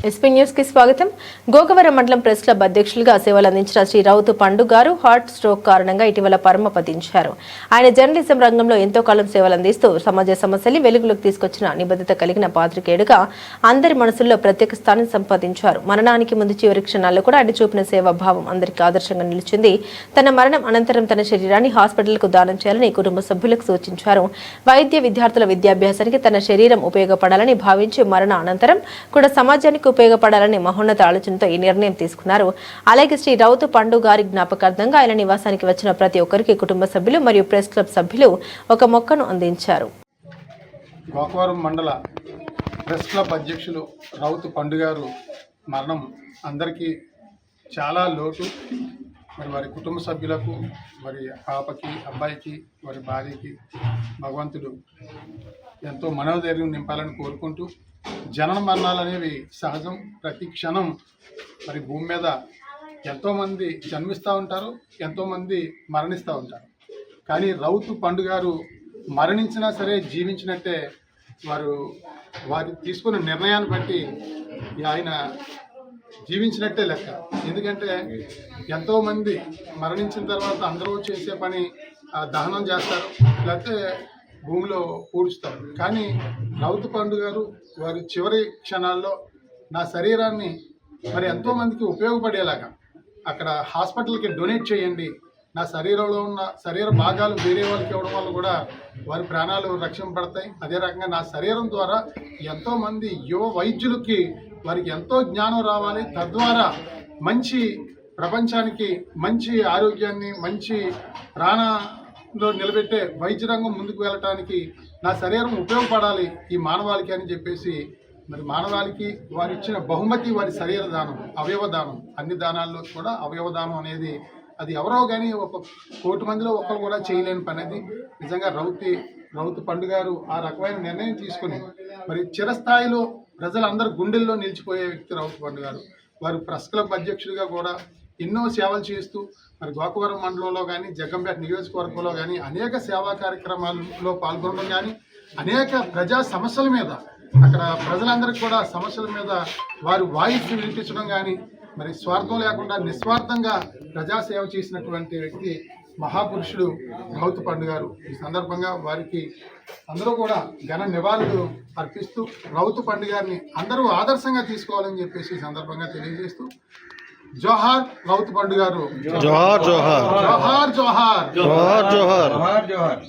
SP news కి స్వాగతం. గోకవరం మండలం ప్రెస్ క్లబ్ అధ్యక్షులుగా సేవలు అందించిన శ్రీ రౌతు పండు గారు హార్ట్ స్ట్రోక్ కారణంగా ఇటీవల పరమపదించారు. ఆయన జర్నలిజం రంగంలో ఎంతో కాలం సేవలు అందిస్తూ సమాజ సమస్యల్ని వెలుగులోకి తీసుకొచ్చిన నిబద్ధత కలిగిన పాత్రికేయుడుగా అందరి మనసుల్లో ప్రత్యేక స్థానం సంపాదించారు. మరణానికి ముందు చివరి క్షణాల్లో కూడా ఆయన చూపిన సేవాభావం అందరికీ ఆదర్శంగా నిలిచింది. తన మరణం అనంతరం తన శరీరాన్ని హాస్పిటల్కు దానం చేయాలని కుటుంబ సభ్యులకు సూచించారు. వైద్య విద్యార్థుల విద్యాభ్యాసానికి తన శరీరం ఉపయోగపడాలని భావించి మరణ అనంతరం కూడా సమాజానికి ఉపయోగపడాలని మహోన్నత ఆలోచనతో ఈ నిర్ణయం తీసుకున్నారు. అలాగే శ్రీ రౌతు పండు గారి జ్ఞాపకార్థంగా ఆయన నివాసానికి వచ్చిన ప్రతి ఒక్కరికి కుటుంబ సభ్యులు మరియు ప్రెస్ క్లబ్ సభ్యులు ఒక మొక్కను అందించారు. గోకవరం మండల ప్రెస్ క్లబ్ అధ్యక్షులు రౌతు పండు గారు మరణం అందరికీ చాలా లోటు. మరి వారి కుటుంబ సభ్యులకు, మరి పాపకి, అబ్బాయికి, వారి భార్యకి భగవంతుడు ఎంతో మనోధైర్యం నింపాలని కోరుకుంటూ, జనన మరణాలు అనేవి సహజం. ప్రతి క్షణం మరి భూమి మీద ఎంతోమంది జన్మిస్తూ ఉంటారు, ఎంతోమంది మరణిస్తూ ఉంటారు. కానీ రౌతు పండు గారు మరణించినా సరే జీవించినట్టే. వారు తీసుకున్న నిర్ణయాన్ని బట్టి ఆయన జీవించినట్టే లెక్క. ఎందుకంటే ఎంతోమంది మరణించిన తర్వాత అందరూ చేసే పని దహనం చేస్తారు, లేకపోతే భూమిలో పూడుస్తారు. కానీ రౌతు పండు గారు వారి చివరి క్షణాల్లో నా శరీరాన్ని మరి ఎంతోమందికి ఉపయోగపడేలాగా అక్కడ హాస్పిటల్కి డొనేట్ చేయండి, నా శరీరంలో ఉన్న శరీర భాగాలు వేరే వాళ్ళకి ఇవ్వడం వల్ల కూడా వారి ప్రాణాలు రక్షింపబడతాయి. అదే రకంగా నా శరీరం ద్వారా ఎంతోమంది యువ వైద్యులకి వారికి ఎంతో జ్ఞానం రావాలి, తద్వారా మంచి ప్రపంచానికి మంచి ఆరోగ్యాన్ని, మంచి ప్రాణంలో నిలబెట్టే వైద్య రంగం ముందుకు వెళ్ళటానికి నా శరీరం ఉపయోగపడాలి ఈ మానవాళికి అని చెప్పేసి, మరి మానవాళికి వారు ఇచ్చిన బహుమతి వారి శరీర దానం, అవయవ దానం. అన్ని దానాల్లో కూడా అవయవ దానం అనేది అది ఎవరో కానీ 1 కోటి మందిలో ఒకరు కూడా చేయలేని పని. అది నిజంగా రౌతు పండు గారు ఆ రకమైన నిర్ణయం తీసుకుని మరి చిరస్థాయిలో ప్రజలందరూ గుండెల్లో నిలిచిపోయే వ్యక్తి రౌతు పండు గారు. వారు ప్రెస్ క్లబ్ అధ్యక్షుడిగా కూడా ఎన్నో సేవలు చేస్తూ మరి గోకవరం మండలంలో కానీ, జగ్గంపేట నియోజకవర్గంలో కానీ అనేక సేవా కార్యక్రమాల్లో పాల్గొనడం కానీ, అనేక ప్రజా సమస్యల మీద అక్కడ ప్రజలందరికీ కూడా సమస్యల మీద వారు వాయిస్ వినిపించడం కానీ, మరి స్వార్థం లేకుండా నిస్వార్థంగా ప్రజాసేవ చేసినటువంటి వ్యక్తి మహాపురుషుడు రౌతు పండు గారు. ఈ సందర్భంగా వారికి అందరూ కూడా ఘన నివాళులు అర్పిస్తూ రౌతు పండు గారిని అందరూ ఆదర్శంగా తీసుకోవాలని చెప్పేసి ఈ సందర్భంగా తెలియజేస్తూ, జోహార్ రౌతు పండు గారు, జోహార్ జోహార్, జోహార్ జోహార్, జోహార్ జోహార్, జోహార్ జోహార్.